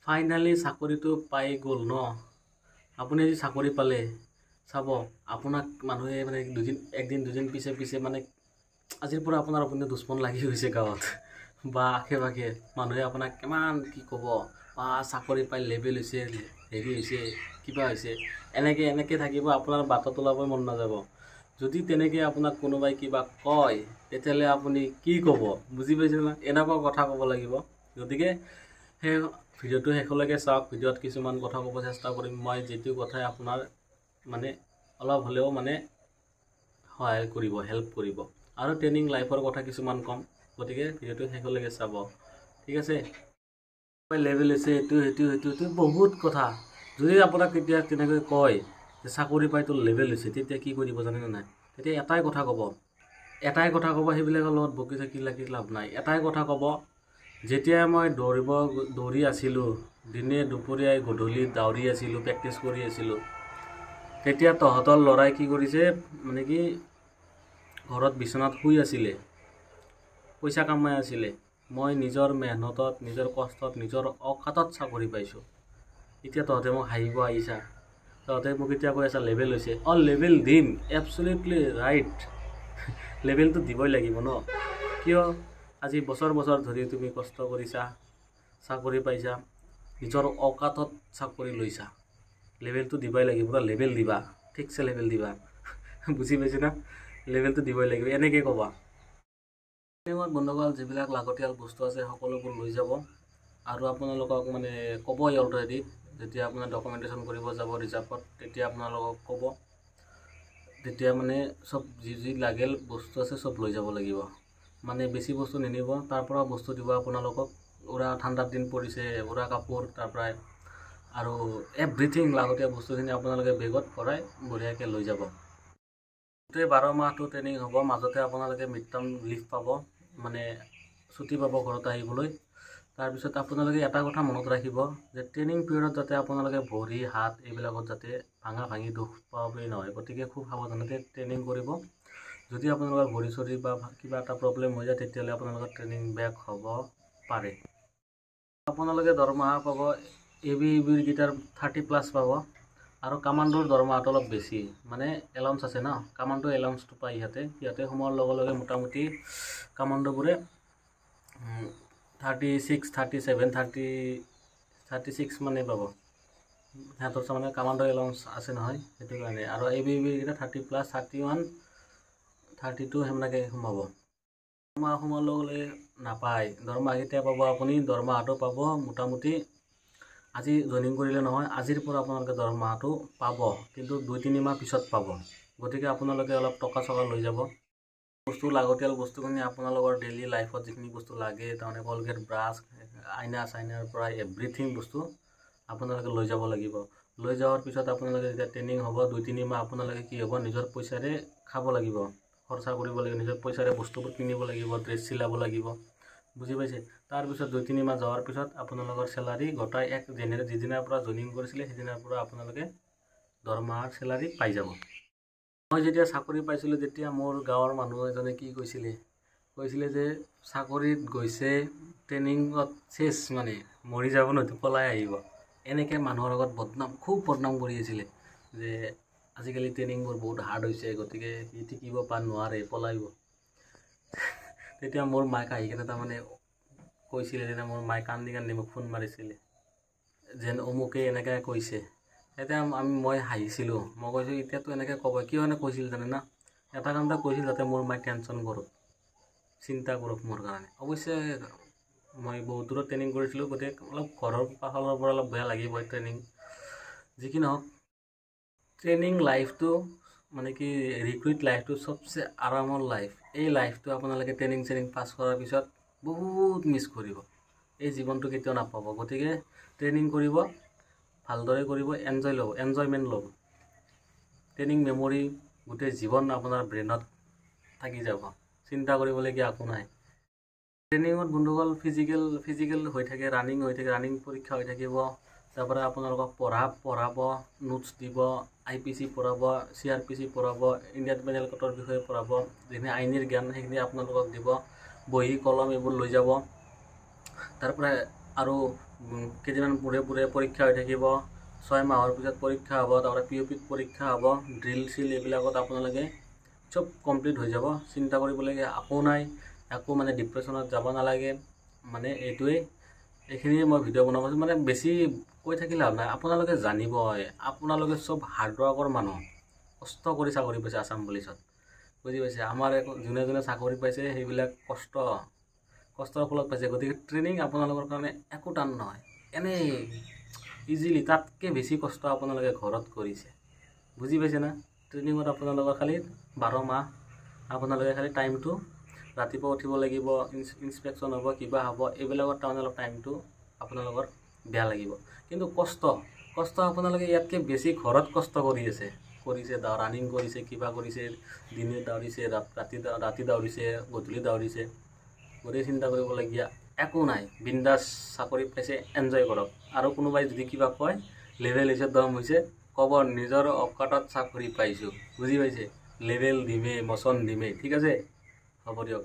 Finally চাকৰিটো পাই গ'ল ন। আপুনি আজি চাকৰি পালে চাব, আপোনাক মানুহে মানে একদিন দুদিন পিছে মানে আজিৰ পৰা আপুনি দুশ্মন লাগি গৈছে গাঁৱত বা আশে পাশে মানুহে আপোনাক কিমান কি ক'ব, বা চাকৰি পাই লেবেল হৈছে, হেৰি হৈছে, কিবা হৈছে, এনেকৈ থাকিব, আপোনাৰ বাটত ওলাবই মন নাযাব। যদি তেনেকৈ আপোনাক কোনোবাই কিবা কয় তেতিয়াহ'লে আপুনি কি ক'ব, বুজি পাইছে না? এনেকুৱা কথা ক'ব লাগিব। গতিকে সেই ভিডিঅ'টো শেষলৈকে চাওক। ভিডিঅ'ত কিছুমান কথা ক'ব চেষ্টা কৰিম মই, যিটো কথাই আপোনাৰ মানে অলপ হ'লেও মানে সহায় কৰিব, হেল্প কৰিব, আৰু ট্ৰেইনিং লাইফৰ কথা কিছুমান ক'ম। গতিকে ভিডিঅ'টো শেষলৈকে চাব, ঠিক আছে? লেভেল হৈছে সেইটো বহুত কথা। যদি আপোনাক তেতিয়া তেনেকৈ কয় যে চাকৰি পাই তোৰ লেভেল হৈছে, তেতিয়া কি কৰিব জানেনে নাই? তেতিয়া এটাই কথা ক'ব, সেইবিলাকৰ লগত বকি থাকি লাভ নাই। এটাই কথা ক'ব, যেতিয়া মই দৌৰি আছিলোঁ, দিনে দুপৰীয়াই গধূলি দৌৰি আছিলোঁ, প্ৰেক্টিছ কৰি আছিলোঁ, তেতিয়া তহঁতৰ ল'ৰাই কি কৰিছে, মানে কি ঘৰত বিচনাত শুই আছিলে, পইচা কামাই আছিলে। মই নিজৰ মেহনতত, নিজৰ কষ্টত, নিজৰ অকাতত চাকৰি পাইছোঁ। এতিয়া তহঁতে মোক হাঁহিব আহিছা, তহঁতে মোক এতিয়া কৈ আছা লেভেল হৈছে। লেভেল দিম, এবছলিউটলি ৰাইট। লেভেলটো দিবই লাগিব ন। কিয়? আজি বছৰ ধৰি তুমি কষ্ট কৰিছা, চাকৰি পাইছা, নিজৰ অকাতত চাকৰি লৈছা, লেভেলটো দিবই লাগিব। পুৰা লেভেল দিবা, ঠিকছে লেভেল দিবা। বুজি পাইছে না? লেভেলটো দিবই লাগিব, এনেকৈ ক'বা। ট্ৰেইনিঙত বন্ধুসকল যিবিলাক লাগতিয়াল বস্তু আছে সকলোবোৰ লৈ যাব, আৰু আপোনালোকক মানে ক'বই অলৰেডি, যেতিয়া আপোনাৰ ডকুমেণ্টেশ্যন কৰিব যাব ৰিজাৰ্ভত, তেতিয়া আপোনালোকক ক'ব, তেতিয়া মানে চব যি লাগেল বস্তু আছে চব লৈ যাব লাগিব। মানে বেছি বস্তু নিনিব, তাৰ পৰা বস্তু দিব আপোনালোকক। উৰা ঠাণ্ডাৰ দিন পৰিছে, উৰা কাপোৰ, তাৰ পৰাই আৰু এভৰিথিং লাগতীয়াল বস্তুখিনি আপোনালোকে বেগত ভৰাই বঢ়িয়াকৈ লৈ যাব। গোটেই 12 মাহটো ট্ৰেইনিং হ'ব, মাজতে আপোনালোকে মিড টাৰ্ম লিভ পাব, মানে ছুটি পাব ঘৰত আহিবলৈ। তাৰপিছত আপোনালোকে এটা কথা মনত ৰাখিব যে ট্ৰেইনিং পিৰিয়ডত যাতে আপোনালোকে ভৰি হাত এইবিলাকত যাতে ভাঙি দুখ পাব বুলি নহয়। গতিকে খুব সাৱধানতে ট্ৰেইনিং কৰিব। যদি আপোনালোকৰ ভৰি চৰি বা কিবা এটা প্ৰব্লেম হৈ যায়, তেতিয়াহ'লে আপোনালোকৰ ট্ৰেইনিং বেক হ'ব পাৰে। আপোনালোকে দৰমহা পাব, ABUৰ কেইটাৰ 30+ পাব, আৰু কামাণ্ডোৰ দৰমহাটো অলপ বেছি, মানে এলাউন্স আছে ন, কামাণ্ডো এলাউন্সটো পায় সিহঁতে সোমোৱাৰ লগে লগে মোটামুটি কামাণ্ডোবোৰে 36, 37, 36 মানে পাব। সিহঁতৰ তাৰমানে কামাণ্ডো এলাউন্স আছে নহয়, সেইটো কাৰণে। আৰু ABUৰ কেইটা 30+, 31, 32 সেনেকৈ সোমাব। দৰমহা সোমোৱাৰ লগে লগে নাপায়। দৰমহা কেতিয়া পাব আপুনি? দৰমহাটো পাব মোটামুটি আজি জইনিং কৰিলে নহয়, আজিৰ পৰা আপোনালোকে দৰমহাটো পাব, কিন্তু 2-3 মাহ পিছত পাব। গতিকে আপোনালোকে অলপ টকা চকা লৈ যাব। বস্তু লাগতিয়াল বস্তুখিনি আপোনালোকৰ ডেইলি লাইফত যিখিনি বস্তু লাগে, তাৰমানে কলগেট, ব্ৰাছ, আইনাৰ পৰা এভৰিথিং বস্তু আপোনালোকে লৈ যাব লাগিব। লৈ যোৱাৰ পিছত আপোনালোকে যেতিয়া ট্ৰেইনিং হ'ব, 2-3 মাহ আপোনালোকে কি হ'ব, নিজৰ পইচাৰে খাব লাগিব, খৰচা কৰিব লাগিব, নিজৰ পইচাৰে বস্তুবোৰ কিনিব লাগিব, ড্ৰেছ চিলাব লাগিব, বুজি পাইছে? তাৰপিছত 2-3 মাহ যোৱাৰ পিছত আপোনালোকৰ চেলাৰী গোটাই যিদিনাৰ পৰা জইনিং কৰিছিলে সেইদিনাৰ পৰা আপোনালোকে দৰমহাৰ চেলাৰী পাই যাব। মই যেতিয়া চাকৰি পাইছিলোঁ, তেতিয়া মোৰ গাঁৱৰ মানুহ এজনে কি কৈছিলে যে চাকৰিত গৈছে, ট্ৰেইনিঙত চেছ, মানে মৰি যাব নহয়, পলাই আহিব, এনেকৈ মানুহৰ আগত খুব বদনাম কৰি আছিলে যে আজিকালি ট্ৰেইনিংবোৰ বহুত হাৰ্ড হৈছে, গতিকে সি টিকিব নোৱাৰে, পলাইব। তেতিয়া মোৰ মাক আহি কিনে তাৰমানে কৈছিলে, যেনে মোৰ মায়ে কান্দি মোক ফোন মাৰিছিলে, যেন অমুকে এনেকৈ কৈছে। তেতিয়া মই হাঁহিছিলোঁ। মই কৈছোঁ এতিয়াতো এনেকৈ ক'ব, কিয় কৈছিল জানে না? এটা কামটা কৈছিল যাতে মোৰ মায়ে টেনশ্যন কৰক, চিন্তা কৰক মোৰ কাৰণে। অৱশ্যে মই বহুত দূৰত ট্ৰেইনিং কৰিছিলোঁ, গতিকে অলপ ঘৰৰ ফালৰ পৰা অলপ বেয়া লাগিবই ট্ৰেইনিং। যি কি নহওক, ট্ৰেইনিং লাইফটো মানে কি ৰিক্ৰুইট লাইফটো চবচে আৰামৰ লাইফ। এই লাইফটো আপোনালোকে ট্ৰেইনিং পাছ কৰাৰ পিছত বহুত মিছ কৰিব, এই জীৱনটো কেতিয়াও নাপাব। গতিকে ট্ৰেইনিং কৰিব, ভালদৰে কৰিব, এনজয়মেণ্ট ল'ব। ট্ৰেইনিং মেমৰি গোটেই জীৱন আপোনাৰ ব্ৰেইনত থাকি যাব, চিন্তা কৰিবলগীয়া একো নাই। ট্ৰেইনিঙত বন্ধুসকল ফিজিকেল হৈ থাকে, ৰানিং পৰীক্ষা হৈ থাকিব। তাৰপৰা আপোনালোকক পঢ়াব, নোটছ দিব, IPC পঢ়াব, CRPC পঢ়াব, ইণ্ডিয়ান পেনেল কোডৰ বিষয়ে পঢ়াব, যিখিনি আইনীৰ জ্ঞান সেইখিনি আপোনালোকক দিব, বহী কলম এইবোৰ লৈ যাব। তাৰপৰা আৰু কেইদিনমান পূৰে পৰীক্ষা হৈ থাকিব, 6 মাহৰ পিছত পৰীক্ষা হ'ব, তাৰপৰা POPত পৰীক্ষা হ'ব, ড্ৰিল চিল এইবিলাকত আপোনালোকে চব কমপ্লিট হৈ যাব, চিন্তা কৰিবলগীয়া একো নাই, একো মানে ডিপ্ৰেশ্যনত যাব নালাগে। মানে এইখিনিয়ে মই ভিডিঅ' বনাব পাৰিছোঁ। মানে বেছি কৈ থাকিলে লাভ নাই, আপোনালোকে জানিব, আপোনালোকে চব হাৰ্ডৱৰ্কৰ মানুহ, কষ্ট কৰি চাকৰি পাইছে আছাম পুলিচত, বুজি পাইছে। আমাৰ যোনে যোনে চাকৰি পাইছে সেইবিলাক কষ্টৰ ফলত পাইছে। গতিকে ট্ৰেইনিং আপোনালোকৰ কাৰণে একো টান নহয়, এনেই ইজিলি, তাতকৈ বেছি কষ্ট আপোনালোকে ঘৰত কৰিছে, বুজি পাইছে না। ট্ৰেইনিঙত আপোনালোকৰ খালি 12 মাহ আপোনালোকে খালি টাইমটো ৰাতিপুৱা উঠিব লাগিব, ইনস্পেকশ্যন হ'ব, কিবা হ'ব, এইবিলাকত তাৰমানে অলপ টাইমটো আপোনালোকৰ বেয়া লাগিব। কিন্তু কষ্ট আপোনালোকে ইয়াতকৈ বেছি ঘৰত কষ্ট কৰিছে, ৰানিং কৰিছে, কিবা কৰিছে, দিনে দৌৰিছে, ৰাতি দৌৰিছে, গধূলি দৌৰিছে। গতিকে চিন্তা কৰিবলগীয়া একো নাই, বিন্দাছ চাকৰি পাইছে, এনজয় কৰক। আৰু কোনোবাই যদি কিবা কয় লেভেল হৈছে, দম হৈছে, ক'ব নিজৰ অকাতত চাকৰি পাইছোঁ, বুজি পাইছে। লেভেল দিমে, মচন দিমে, ঠিক আছে, হ'ব দিয়ক।